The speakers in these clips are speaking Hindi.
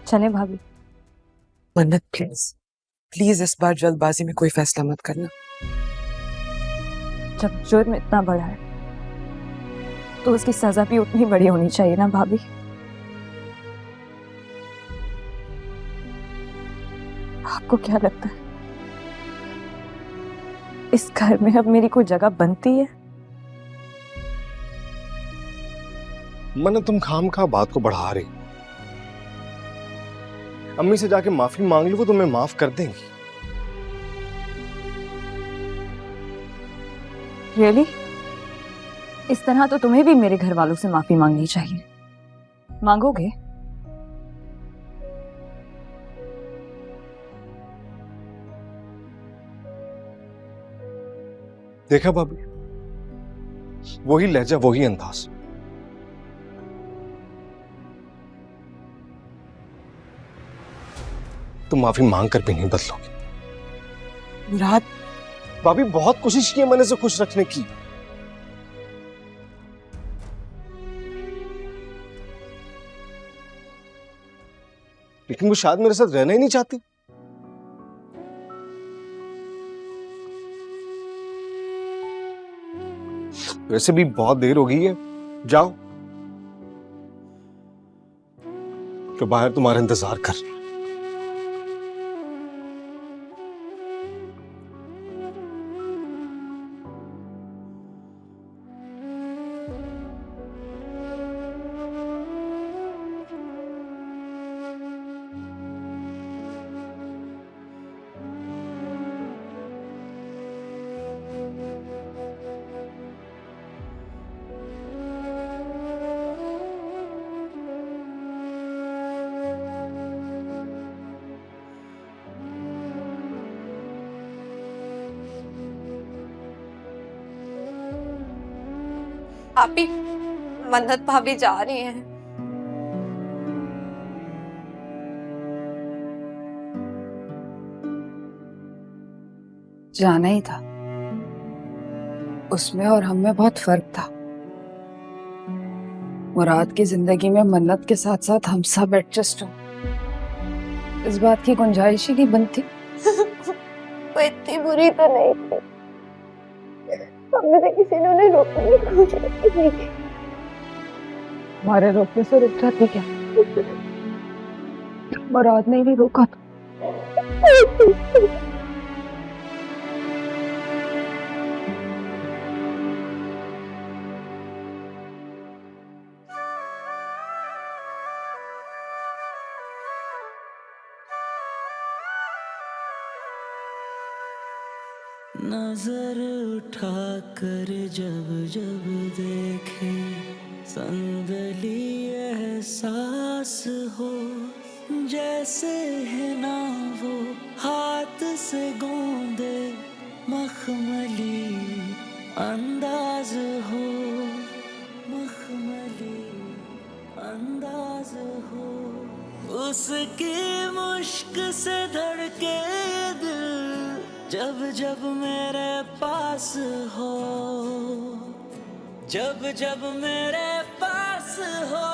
चले भाभी। मन्नत प्लीज प्लीज इस बार जल्दबाजी में कोई फैसला मत करना। जब जुर्म इतना बड़ा है तो उसकी सजा भी उतनी बड़ी होनी चाहिए ना भाभी। आपको क्या लगता है इस घर में अब मेरी कोई जगह बनती है? मन्नत तुम खामखा बात को बढ़ा रही। अम्मी से जाके माफी मांग लो, वो तुम्हें माफ कर देंगी। रियली? इस तरह तो तुम्हें भी मेरे घर वालों से माफी मांगनी चाहिए। मांगोगे? देखा भाभी, वही लहजा वही अंदाज। तुम माफी मांग कर भी नहीं बदलोगे। मुराद, भाभी बहुत कोशिश की है मैंने उसे खुश रखने की। लेकिन वो शायद मेरे साथ रहना ही नहीं चाहती। वैसे भी बहुत देर हो गई है, जाओ, तो बाहर तुम्हारा इंतजार कर रही है। भाभी, मन्नत भाभी जा रही हैं। जाना ही था। उसमें और हम में बहुत फर्क था। मुराद की जिंदगी में मन्नत के साथ साथ हम सब एडजस्ट हो, इस बात की गुंजाइश ही नहीं बनती। वो इतनी बुरी तो नहीं थी, हमें से किसी ने उन्हें रोकने की कोशिश की। हमारे रोकने से रुक जाती क्या? मुराद ने भी रोका था। नजर उठा कर जब जब देखे संदली एहसास हो, जैसे है ना वो हाथ से गोंदे मखमली अंदाज हो, मखमली अंदाज हो। उसकी मुश्क से धड़के दिल जब जब मेरे पास हो, जब जब मेरे पास हो।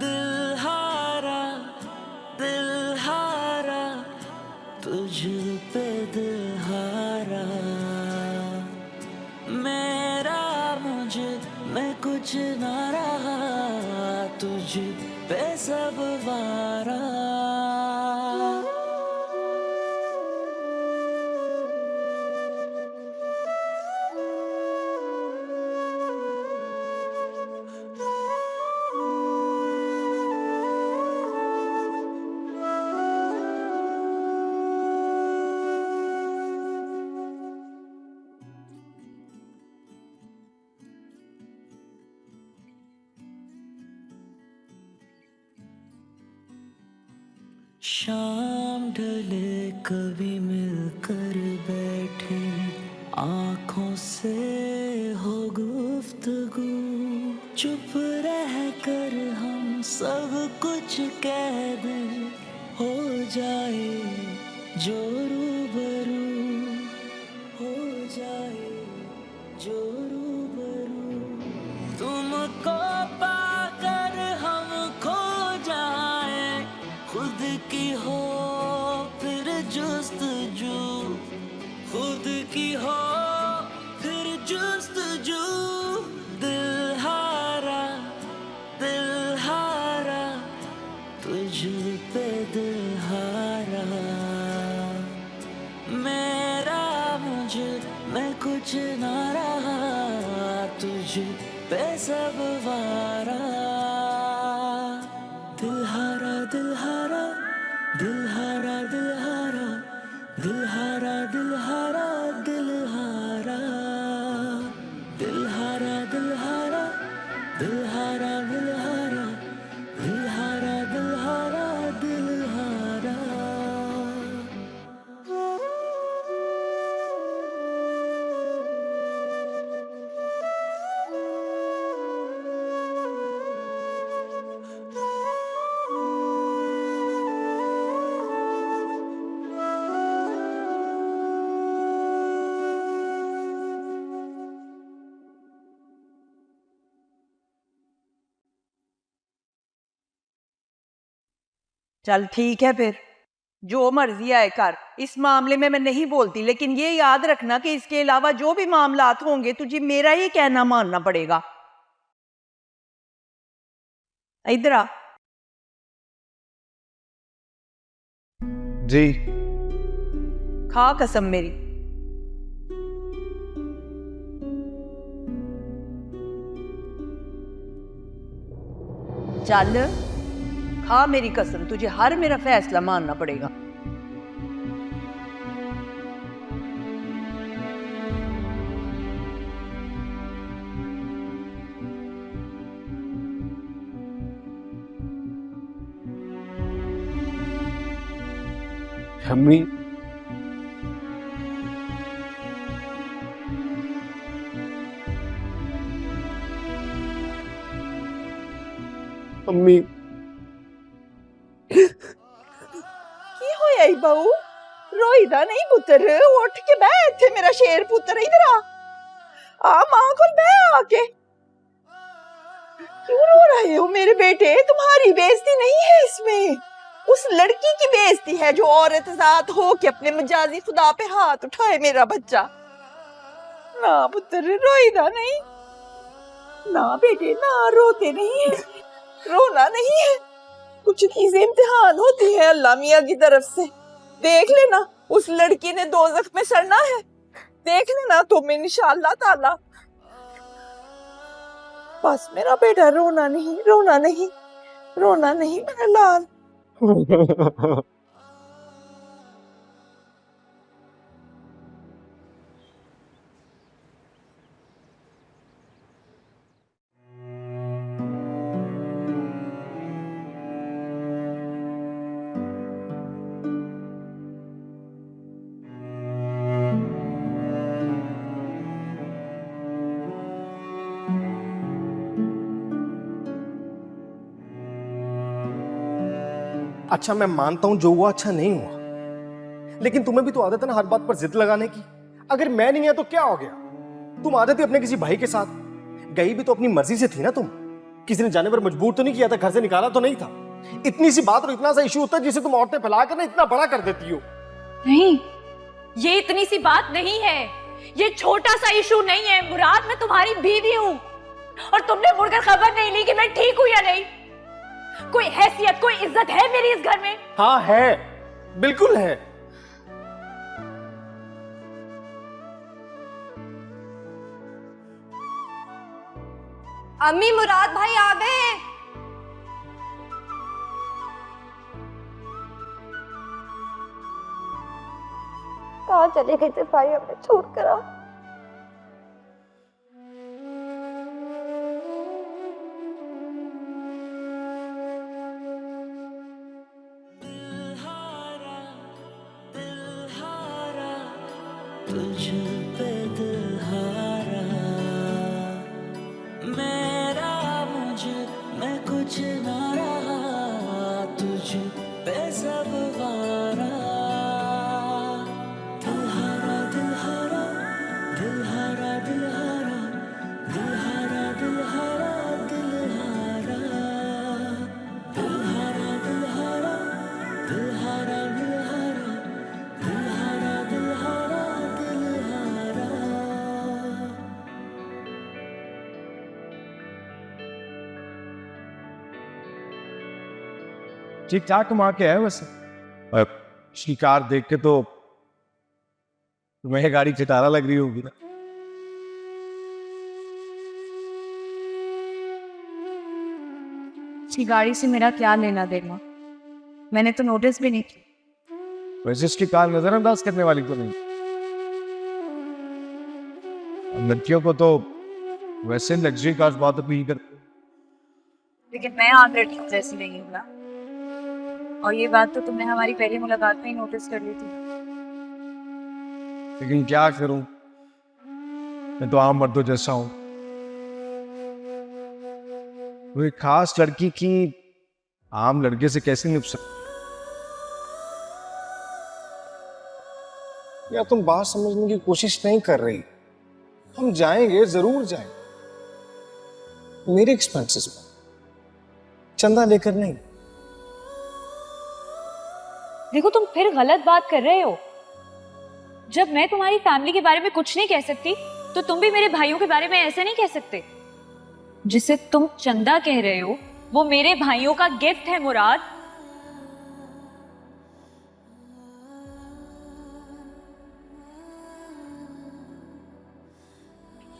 दिल हारा तुझ पे दिल हारा, मेरा मुझे मैं कुछ ना रहा, तुझ पे सब वारा। शाम ढले कभी मिलकर बैठे, आंखों से हो गुफ्तगू, चुप रह कर हम सब कुछ कह दें, हो जाए जो रूबरू, हो जाए जो रूबरू। तुमको पाकर हम खो जाए, की हो फिर जुस्तजू, दिल हारा तुझ पे दिल हारा, मेरा मुझे मैं कुछ ना रहा, तुझ पे सब वारा, दिल हारा दिल हारा दिल हारा दिल हारा दिल हारा दिल हारा दिल हारा दिल हारा दिल हारा दिल हारा दिल हारा दिल हारा दिल हारा दिल हारा। चल ठीक है फिर, जो मर्जी आए कर, इस मामले में मैं नहीं बोलती, लेकिन ये याद रखना कि इसके अलावा जो भी मामलात होंगे तुझे मेरा ही कहना मानना पड़ेगा। इधर आ। जी खा कसम मेरी। चल खा मेरी कसम, तुझे हर मेरा फैसला मानना पड़ेगा। अम्मी, अम्मी की होया ई बहू? रोईदा नहीं पुत्र, उठ के बह इत्थे मेरा शेर पुत्र, इधर आ मां को बह आके। क्यों रो रहे हो मेरे बेटे? तुम्हारी बेइज्जती नहीं है इसमें, उस लड़की की बेइज्जती है जो औरत जात हो के अपने मजाजी खुदा पे हाथ उठाए मेरा बच्चा। ना पुत्र रोईदा नहीं, ना बेटे ना, रोते नहीं है, रोना नहीं है। कुछ चीजें इम्तिहान होती है अल्लाह मियाँ की तरफ से। देख लेना उस लड़की ने दोज़ख में सड़ना है, देख लेना तुम इंशाअल्लाह ताला। बस मेरा बेटा, रोना नहीं रोना नहीं रोना नहीं मेरा लाल। अच्छा मैं मानता हूं जो हुआ अच्छा नहीं हुआ, लेकिन तुम्हें भी तो आदत है ना हर बात पर जिद लगाने की। अगर मैं नहीं है तो क्या हो गया? तुम आदत थी अपने किसी भाई के साथ, गई भी तो अपनी मर्जी से थी ना तुम। किसी ने जाने पर मजबूर तो नहीं किया था, घर से निकाला तो नहीं था। इतनी सी बात और इतना सा इशू होता है जिसे तुम औरतें फैलाकर ना इतना बड़ा कर देती हो। नहीं, ये इतनी सी बात नहीं है, ये छोटा सा इशू नहीं है। मुराद मैं तुम्हारी बीवी हूँ और तुमने मुड़कर खबर नहीं ली कि मैं ठीक हूँ या नहीं। कोई हैसियत, कोई इज्जत है मेरी इस घर में? हाँ है, बिल्कुल है। अम्मी मुराद भाई आ गए। कहाँ चले गए थे भाई हमें छोड़कर? आ तुझ पे दिल हारा, मेरा मुझे मैं कुछ ना रहा, तुझ पे सब वारा, दिल हारा दिल हारा दिल हारा दिल हारा दिल हारा दिल हारा दिल हारा दिल हारा दिल हारा दिल हारा दिल हारा दिल हारा दिल हारा दिल ठीक ठाक कमा के है वैसे। और उसकी कार देख के तो तुम्हें गाड़ी खटारा लग रही होगी ना। इसकी गाड़ी से मेरा क्या लेना देना, मैंने तो नोटिस भी नहीं की। वैसे उसकी कार नजरअंदाज करने वाली तो नहीं। लड़कियों को तो वैसे लग्जरी कार बहुत अपील करती। लेकिन मैं आम लड़की जैसी नहीं हूँ ना, और ये बात तो तुमने हमारी पहली मुलाकात में ही नोटिस कर ली थी। लेकिन क्या करूं, मैं तो आम मर्दों जैसा हूं। वो एक खास लड़की की आम लड़के से कैसे निभ सकती? या तुम बात समझने की कोशिश नहीं कर रही? हम जाएंगे, जरूर जाएंगे, मेरे एक्सपेंसेस में, चंदा लेकर नहीं। देखो तुम फिर गलत बात कर रहे हो। जब मैं तुम्हारी फैमिली के बारे में कुछ नहीं कह सकती, तो तुम भी मेरे भाइयों के बारे में ऐसे नहीं कह सकते। जिसे तुम चंदा कह रहे हो वो मेरे भाइयों का गिफ्ट है मुराद।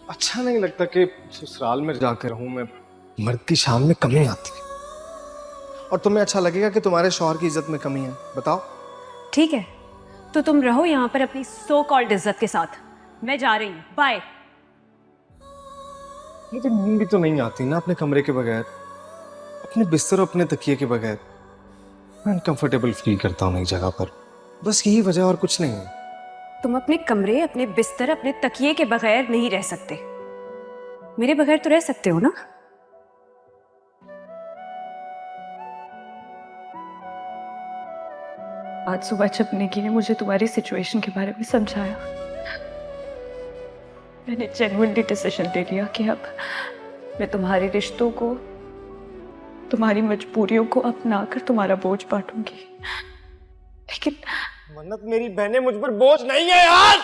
अच्छा नहीं लगता कि ससुराल में जाकर रहूं मैं, मर्द की शान में कमी आती है। और तुम्हें अच्छा लगेगा कि तुम्हारे शौहर की इज्जत में कमी है? बताओ। ठीक है, तो तुम रहो यहाँ पर अपनी सो कॉल्ड इज्जत के साथ। मैं जा रही हूँ, बाय। ये तो नींद भी तो नहीं आती ना अपने कमरे के बगैर, अपने बिस्तर और अपने तकिए के बगैर। मैं अनकंफर्टेबल फील करता हूँ एक जगह पर, बस यही वजह और कुछ नहीं है। तुम अपने कमरे, अपने बिस्तर, अपने तकिए के बगैर नहीं रह सकते। मेरे बगैर तो रह सकते हो ना? आज सुबह जब निकी ने मुझे तुम्हारी सिचुएशन के बारे में समझाया, मैंने जेन्युइनली डिसीजन ले लिया कि अब मैं तुम्हारे रिश्तों को, तुम्हारी मजबूरियों को अपनाकर तुम्हारा बोझ बांटूंगी। लेकिन मन्नत, मेरी बहनें मुझ पर बोझ नहीं है यार।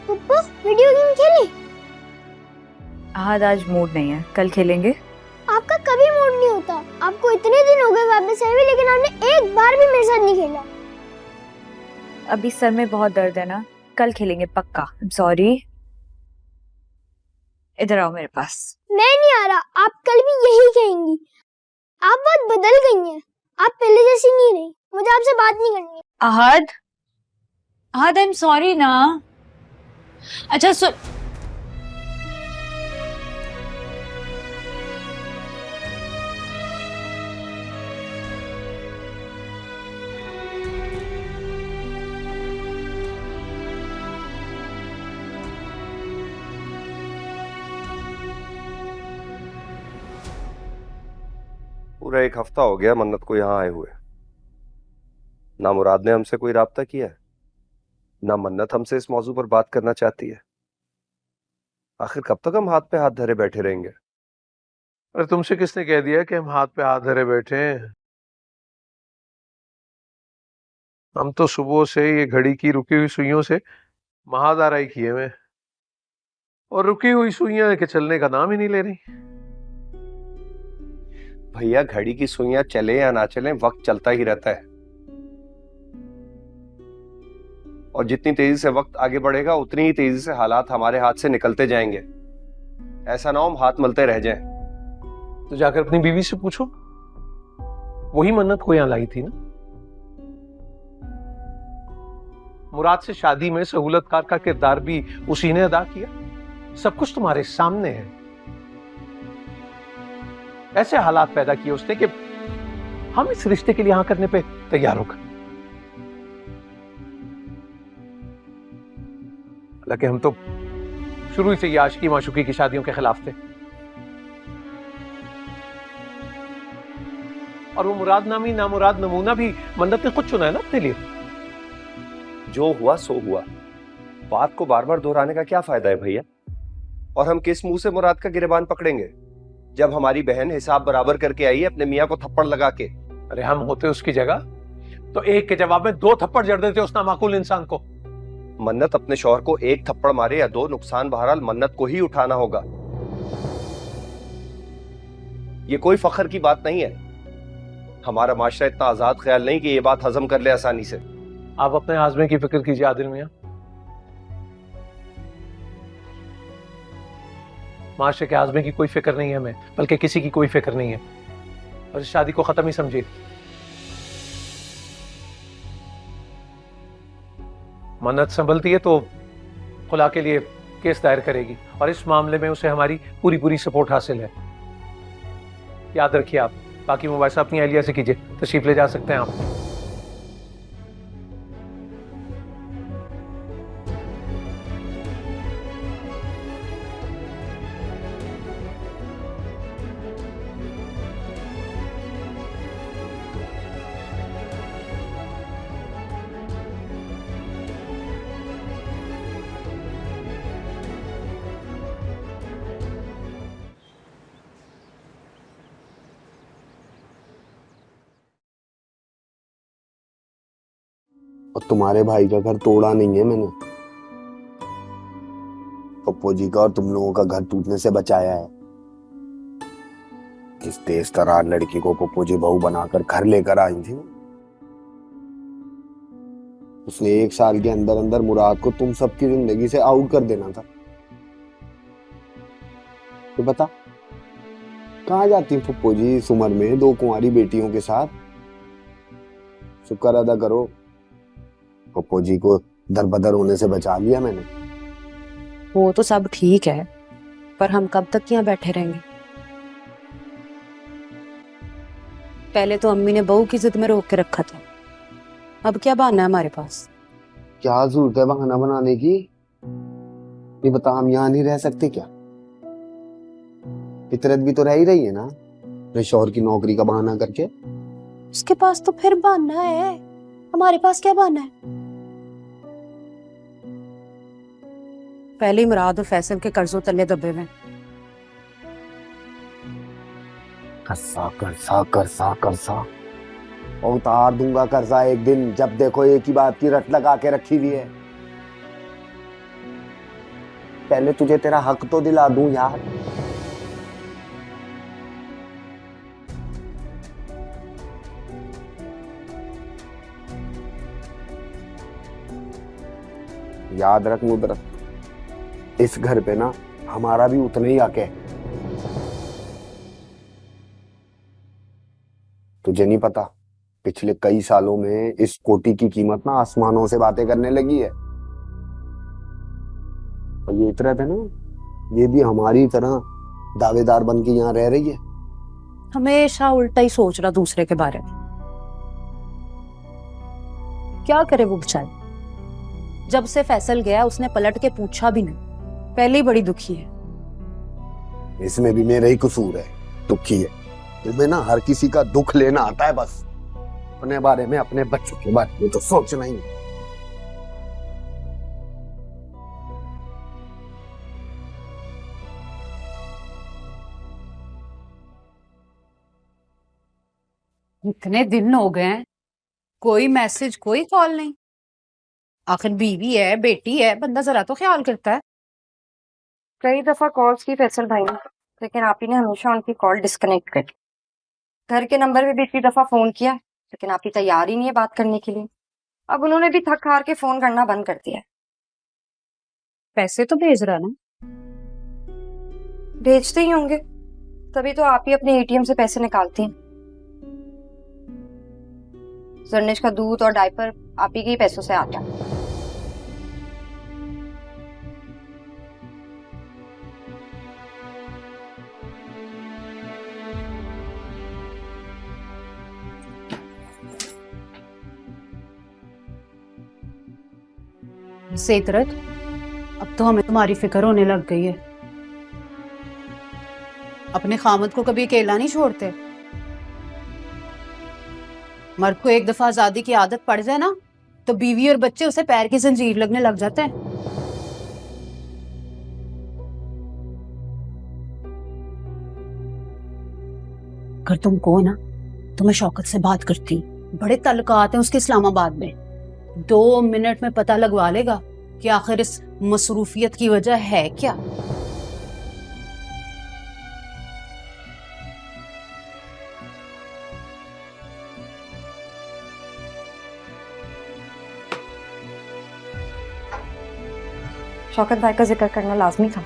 पप्पा वीडियो गेम खेले? आज मूड नहीं है, कल खेलेंगे। आपका कभी मूड नहीं होता। आपको इतने दिन हो गए वापस आए हुए, लेकिन आपने एक बार भी मेरे साथ नहीं खेला। अभी सर में बहुत दर्द है ना, कल खेलेंगे पक्का। सॉरी, इधर आओ मेरे पास। मैं नहीं आ रहा, आप कल भी यही कहेंगी। आप बहुत बदल गई हैं, आप पहले जैसी नहीं रही। मुझे आपसे बात नहीं करनी। आहद, आहद, आई एम सॉरी ना। अच्छा सुन, पूरा एक हफ्ता हो गया मन्नत को यहाँ आए हुए। ना मुराद ने हमसे कोई राब्ता किया है, ना मन्नत हमसे इस मौजू पर बात करना चाहती है। आखिर कब तक हम हाथ पे हाथ धरे बैठे रहेंगे? अरे तुमसे किसने कह दिया कि हम हाथ पे हाथ धरे बैठे हैं? हम तो सुबह से ये घड़ी की रुकी हुई सुइयों से महादाराई किए हुए, और रुकी हुई सुइयां के चलने का नाम ही नहीं ले रही। भैया, घड़ी की सुइयां चले या ना चले, वक्त चलता ही रहता है। और जितनी तेजी से वक्त आगे बढ़ेगा उतनी ही तेजी से हालात हमारे हाथ से निकलते जाएंगे। ऐसा ना हो हम हाथ मलते रह जाएं। तो जाकर अपनी बीवी से पूछो, वही मन्नत को यहां लाई थी ना। मुराद से शादी में सहूलतकार का किरदार भी उसी ने अदा किया। सब कुछ तुम्हारे सामने है। ऐसे हालात पैदा किए उसने कि हम इस रिश्ते के लिए हाँ करने पे तैयार हो गए। हालांकि हम तो शुरू से ही आशिकी माशूकी की शादियों के खिलाफ थे, और वो मुराद नामी नामुराद नमूना भी मन्नत ने खुद चुना है ना अपने लिए। जो हुआ सो हुआ, बात को बार बार दोहराने का क्या फायदा है भैया? और हम किस मुंह से मुराद का गिरेबान पकड़ेंगे जब हमारी बहन हिसाब बराबर करके आई है अपने मियाँ को थप्पड़ लगा के? अरे हम होते उसकी जगह तो एक के जवाब में दो थप्पड़ जड़ देते उस नामाकूल इंसान को। मन्नत अपने शौहर को एक थप्पड़ मारे या दो, नुकसान बहरहाल मन्नत को ही उठाना होगा। ये कोई फख्र की बात नहीं है। हमारा माशरा इतना आजाद ख्याल नहीं कि ये बात हजम कर ले आसानी से। आप अपने हाजमे की फिक्र कीजिए आदिल मियां। माशरे के हाजमे की कोई फिक्र नहीं है हमें, बल्कि किसी की कोई फिक्र नहीं है। और इस शादी को खत्म ही समझिए। मन्नत संभलती है तो खुला के लिए केस दायर करेगी और इस मामले में उसे हमारी पूरी पूरी सपोर्ट हासिल है। याद रखिए आप। बाकी मुबाहिसा अपनी अहलिया से कीजिए, तशरीफ ले जा सकते हैं आप। और तुम्हारे भाई का घर तोड़ा नहीं है मैंने, पप्पू जी का और तुम लोगों का घर टूटने से बचाया है। इस तेज तरार लड़की को पप्पू जी बहू बनाकर घर लेकर आई थी। उसने 1 साल के अंदर अंदर मुराद को तुम सबकी जिंदगी से आउट कर देना था। तो बता कहाँ जाती पप्पू जी इस उम्र में 2 कुंवारी बेटियों के साथ। शुक्र अदा करो पप्पू जी को दरबदर होने से बचा लिया मैंने। वो तो सब ठीक है, पर हम कब तक यहाँ बैठे रहेंगे? पहले तो अम्मी ने बहू की जिद में रोक के रखा था, अब क्या बहाना है हमारे पास? क्या जरूरत है बहाना बनाने की? ये बता, हम यहाँ नहीं रह सकते क्या? फितरत भी तो रह ही रही है ना, अपने शौहर की नौकरी का बहाना करके। उसके पास तो फिर बहाना है, हमारे पास क्या बहाना है? पहले ही मुराद और फैसल के कर्जों तले दबे हुए। कर्जा कर्जा कर्जा कर्जा और उतार दूंगा कर्जा एक दिन, जब देखो एक ही बात की रट लगा के रखी हुई है। पहले तुझे तेरा हक तो दिला दूं यार। याद रख नुदरत, इस घर पे ना हमारा भी उतना ही हक है। तुझे नहीं पता, पिछले कई सालों में इस कोठी की कीमत ना आसमानों से बातें करने लगी है। और ये इतरत है ना, ये भी हमारी तरह दावेदार बन के यहाँ रह रही है। हमेशा उल्टा ही सोच रहा दूसरे के बारे में। क्या करे वो बेचारी, जब से फैसल गया उसने पलट के पूछा भी नहीं। पहले ही बड़ी दुखी है। इसमें भी मेरा ही कसूर है, दुखी है। तुम्हें ना हर किसी का दुख लेना आता है, बस अपने बारे में, अपने बच्चों के बारे में तो सोचना ही नहीं। इतने दिन हो गए हैं, कोई मैसेज कोई कॉल नहीं। आखिर बीवी है, बेटी है, बंदा जरा तो ख्याल करता है। कई दफा कॉल्स की फैसल भाई ने, लेकिन आप ही ने हमेशा उनकी कॉल डिस्कनेक्ट कर दी। घर के नंबर पे भी इतनी दफा फोन किया, लेकिन आप ही तैयार ही नहीं है बात करने के लिए। अब उन्होंने भी थक हार के फोन करना बंद कर दिया है। पैसे तो भेज रहा ना? भेजते ही होंगे, तभी तो आप ही अपने एटीएम से पैसे निकालती हैं। जरनेश का दूध और डायपर आप ही के ही पैसों से आता है। इससे इतरत, अब तो हमें तुम्हारी फिक्र होने लग गई है। अपने खामद को कभी अकेला नहीं छोड़ते। मर्द को एक दफा आजादी की आदत पड़ जाए ना, तो बीवी और बच्चे उसे पैर की जंजीर लगने लग जाते हैं। अगर तुम को ना, तो मैं शौकत से बात करती। बड़े तल्लुकात हैं उसके इस्लामाबाद में, 2 मिनट में पता लगवा लेगा कि आखिर इस मसरूफियत की वजह है क्या। शौकत भाई का जिक्र करना लाजमी था।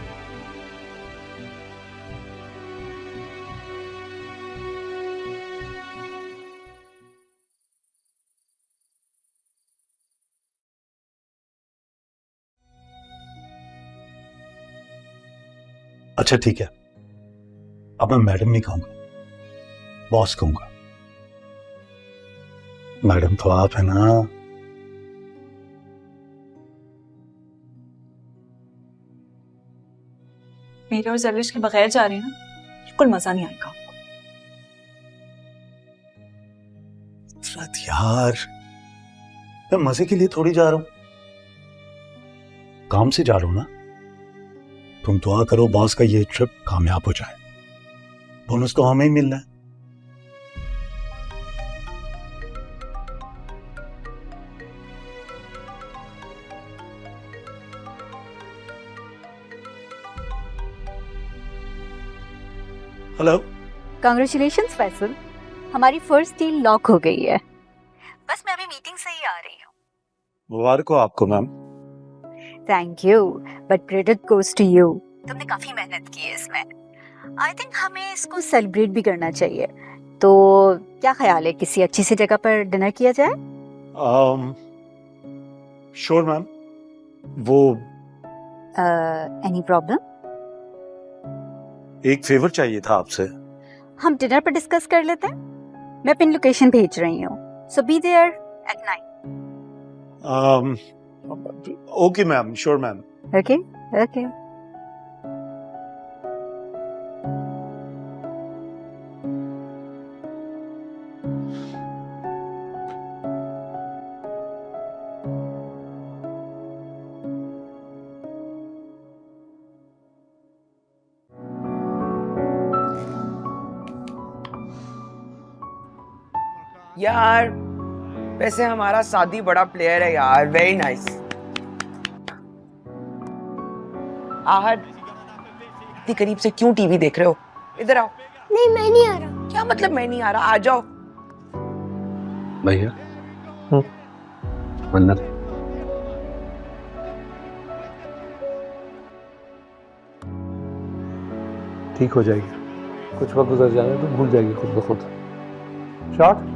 अच्छा ठीक है, अब मैं मैडम नहीं कहूंगा, बॉस कहूंगा। मैडम तो आप है ना। मेरे और जलिश के बगैर जा रही है ना, बिल्कुल मजा नहीं आएगा। इफरत यार, मैं मजे के लिए थोड़ी जा रहा हूं, काम से जा रहा हूं ना। तुम दुआ करो बॉस का ये ट्रिप कामयाब हो जाए, बोनस तो हमें ही मिलना है। हेलो, कांग्रेचुलेशंस फैसल, हमारी फर्स्ट डील लॉक हो गई है। बस मैं अभी मीटिंग से ही आ रही हूँ। मुबारक हो आपको ma'am. Thank you, but credit goes to you. तुमने काफी मेहनत की है इसमें। आई थिंक हमें इसको सेलिब्रेट भी करना चाहिए। तो क्या ख्याल है, किसी अच्छी सी जगह पर डिनर किया जाए? Sure ma'am. वो एनी प्रॉब्लम? एक फेवर चाहिए था आपसे। हम डिनर पर डिस्कस कर लेते हैं। मैं पिन लोकेशन भेज रही हूँ, so be there at 9। Okay ma'am, sure ma'am. Okay okay. यार वैसे हमारा सादी बड़ा प्लेयर है यार, वेरी नाइस। आहद, इतनी करीब से क्यों टीवी देख रहे हो? इधर आओ। नहीं मैं नहीं आ रहा। क्या मतलब मैं नहीं आ रहा? आ जाओ। भैया मन्नत, ठीक हो जाएगी, कुछ वक्त गुजर जाने तो भूल जाएगी खुद ब खुद। शॉट।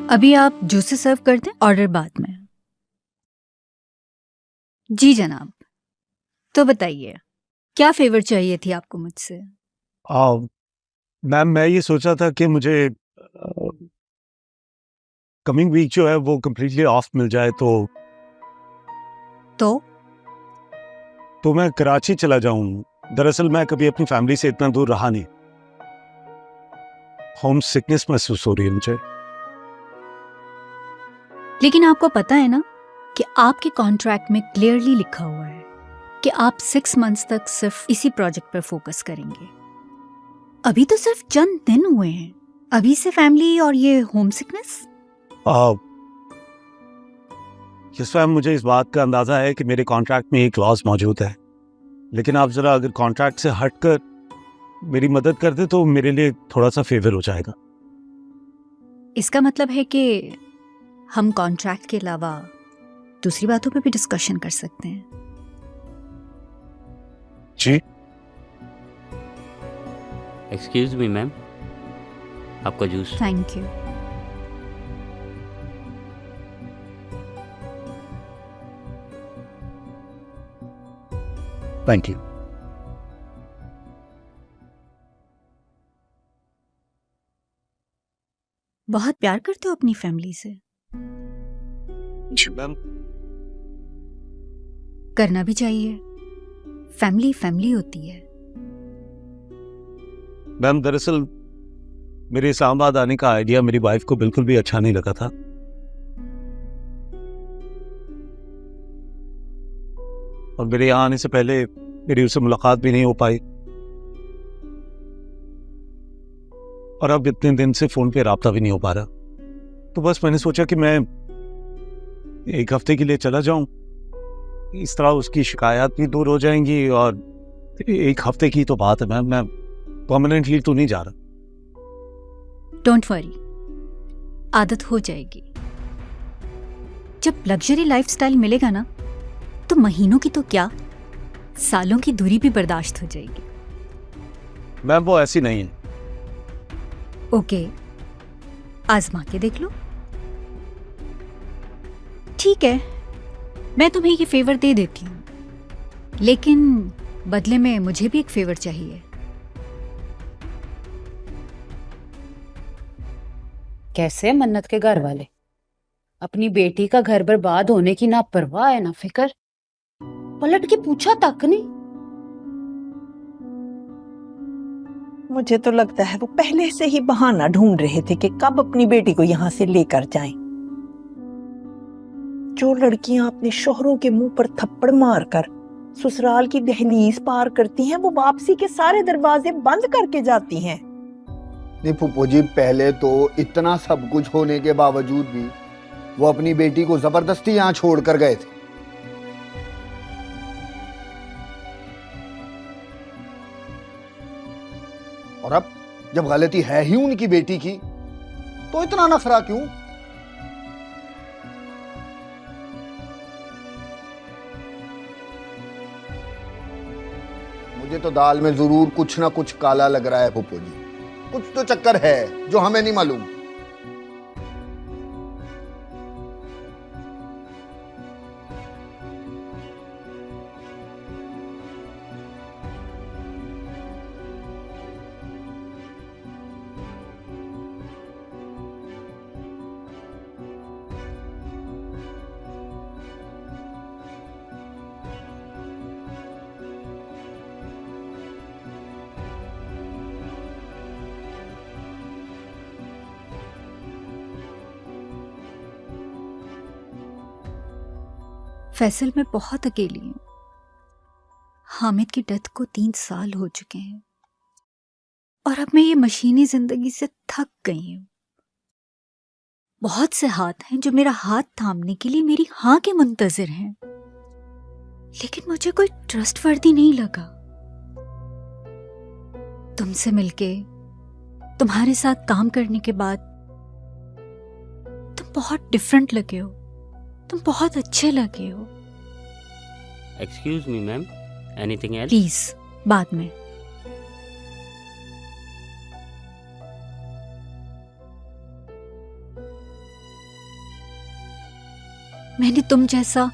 अभी आप जूसेस सर्व कर दें, ऑर्डर बाद में। जी जनाब। तो बताइए क्या फेवर चाहिए थी आपको मुझसे? मैम मैं ये सोचा था कि मुझे कमिंग वीक जो है वो कम्प्लीटली ऑफ मिल जाए, तो मैं कराची चला जाऊं। दरअसल मैं कभी अपनी फैमिली से इतना दूर रहा नहीं, होम सिकनेस महसूस हो रही है मुझे। लेकिन आपको पता है ना कि आपके कॉन्ट्रैक्ट में क्लियरली लिखा हुआ है कि आप 6 मंथ्स तक सिर्फ इसी प्रोजेक्ट पर फोकस करेंगे। अभी तो सिर्फ चंद दिन हुए हैं, अभी से फैमिली और ये होम सिकनेस। यस मैम, मुझे इस बात का अंदाजा है कि मेरे कॉन्ट्रैक्ट में ये क्लॉज मौजूद है, लेकिन आप जरा अगर कॉन्ट्रैक्ट से हटकर मेरी मदद कर दे तो मेरे लिए थोड़ा सा फेवर हो जाएगा। इसका मतलब है कि हम कॉन्ट्रैक्ट के अलावा दूसरी बातों पे भी डिस्कशन कर सकते हैं। जी। एक्सक्यूज मी मैम, आपका juice. Thank you. Thank you. बहुत प्यार करते हो अपनी फैमिली से? जी मैम। करना भी चाहिए, फैमिली फैमिली होती है। मैम दरअसल मेरे इस्लामाबाद आने का आइडिया मेरी वाइफ को बिल्कुल भी अच्छा नहीं लगा था। और मेरे यहाँ आने से पहले मेरी उससे मुलाकात भी नहीं हो पाई, और अब इतने दिन से फोन पे राब्ता भी नहीं हो पा रहा। तो बस मैंने सोचा कि मैं 1 हफ्ते के लिए चला जाऊं, इस तरह उसकी शिकायत भी दूर हो जाएंगी। और 1 हफ्ते की तो बात है, मैं परमानेंटली तो नहीं जा रहा। डोंट वरी, आदत हो जाएगी। जब लग्जरी लाइफस्टाइल मिलेगा ना, तो महीनों की तो क्या, सालों की दूरी भी बर्दाश्त हो जाएगी। मैम वो ऐसी नहीं है। ओके, आजमा के देख लो। ठीक है, मैं तुम्हें ये फेवर दे देती हूँ, लेकिन बदले में मुझे भी एक फेवर चाहिए। कैसे मन्नत के घर वाले, अपनी बेटी का घर बर्बाद होने की ना परवाह है ना फिक्र, पलट के पूछा तक नहीं। मुझे तो लगता है वो पहले से ही बहाना ढूंढ रहे थे कि कब अपनी बेटी को यहाँ से लेकर जाएं। जो लड़कियां अपने शोहरों के मुंह पर थप्पड़ मारकर ससुराल की दहलीज पार करती हैं, वो वापसी के सारे दरवाजे बंद करके जाती हैं। नहीं फूफो जी, पहले तो इतना सब कुछ होने के बावजूद भी वो अपनी बेटी को जबरदस्ती यहाँ छोड़कर गए थे। और अब जब गलती है ही उनकी बेटी की, तो इतना नखरा क्यों? मुझे तो दाल में जरूर कुछ ना कुछ काला लग रहा है फूफो जी। कुछ तो चक्कर है जो हमें नहीं मालूम। फैसल, मैं बहुत अकेली हूँ। हामिद की डेथ को 3 साल हो चुके हैं, और अब मैं ये मशीनी जिंदगी से थक गई हूँ। बहुत से हाथ हैं जो मेरा हाथ थामने के लिए मेरी हाँ के मुंतजिर हैं, लेकिन मुझे कोई ट्रस्टवर्दी नहीं लगा। तुमसे मिलके, तुम्हारे साथ काम करने के बाद तुम बहुत डिफरेंट लगे हो, तुम बहुत अच्छे लगे हो। Excuse me ma'am, anything else? Please, बाद में। मैंने तुम जैसा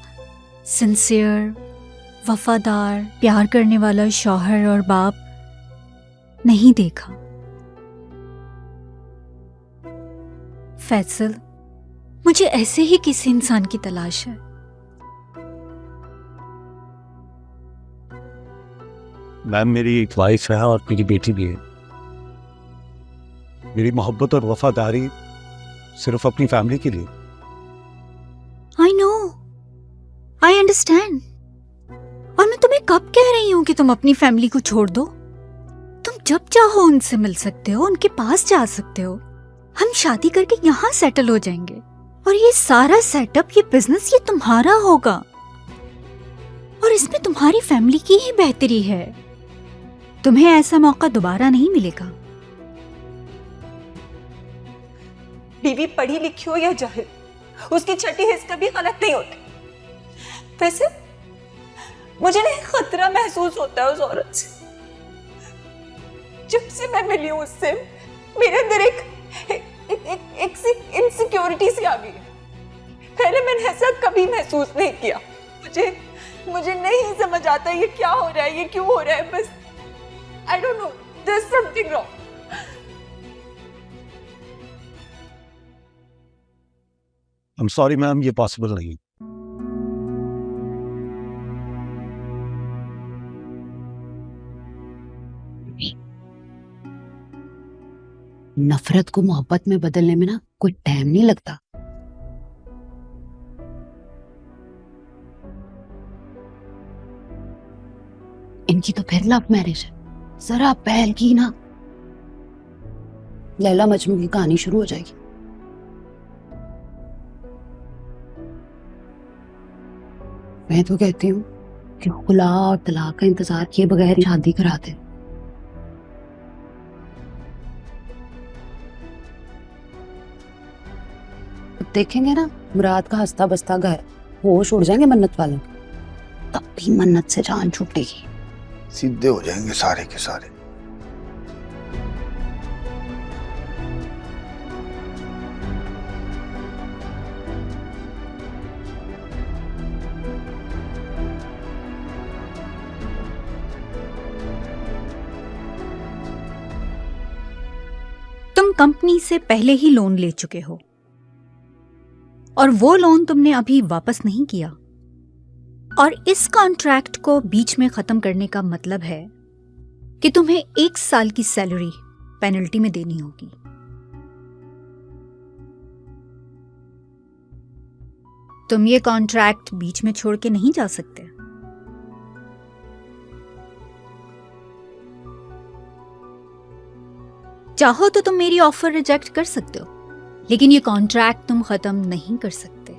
सिंसियर, वफादार, प्यार करने वाला शौहर और बाप नहीं देखा। फैसल, मुझे ऐसे ही किसी इंसान की तलाश है। मैम मेरी एक वाइफ है और मेरी बेटी भी है। मेरी मोहब्बत और वफादारी सिर्फ अपनी फैमिली के लिए। I know, I understand. और मैं तुम्हें कब कह रही हूं कि तुम अपनी फैमिली को छोड़ दो? तुम जब चाहो उनसे मिल सकते हो, उनके पास जा सकते हो। हम शादी करके यहाँ सेटल हो जाएंगे, और ये सारा सेटअप, ये बिजनेस, ये तुम्हारा होगा, और इसमें तुम्हारी फैमिली की ही बेहतरी है। तुम्हें ऐसा मौका दोबारा नहीं मिलेगा। बीवी पढ़ी लिखी हो या जाहिल, उसकी छठी हिस्स कभी गलत नहीं होती। वैसे मुझे ना खतरा महसूस होता है उस औरत से। जब से मैं मिली हूं उससे, मेरे अंदर एक इनसिक्योरिटी सी आ गई है। पहले मैंने ऐसा कभी महसूस नहीं किया। मुझे नहीं समझ आता ये क्या हो रहा है, ये क्यों हो रहा है। बस I don't know, there is something wrong. I am sorry ma'am, ये पॉसिबल नहीं। नफरत को मोहब्बत में बदलने में ना कोई टाइम नहीं लगता। इनकी तो फिर लव मैरिज है, जरा पहल की ना लैला मजनू की कहानी शुरू हो जाएगी। मैं तो कहती हूँ कि खुला और तलाक का इंतजार किए बगैर शादी करा दे। देखेंगे ना मुराद का हंसता बसता घर, होश उड़ जाएंगे मन्नत वालों के, तब भी मन्नत से जान छूटेगी। सीधे हो जाएंगे सारे के सारे। तुम कंपनी से पहले ही लोन ले चुके हो और वो लोन तुमने अभी वापस नहीं किया, और इस कॉन्ट्रैक्ट को बीच में खत्म करने का मतलब है कि तुम्हें 1 साल की सैलरी पेनल्टी में देनी होगी। तुम ये कॉन्ट्रैक्ट बीच में छोड़ के नहीं जा सकते। चाहो तो तुम मेरी ऑफर रिजेक्ट कर सकते हो, लेकिन ये कॉन्ट्रैक्ट तुम खत्म नहीं कर सकते।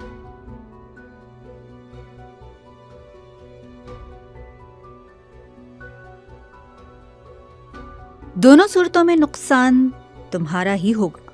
दोनों सूरतों में नुकसान तुम्हारा ही होगा।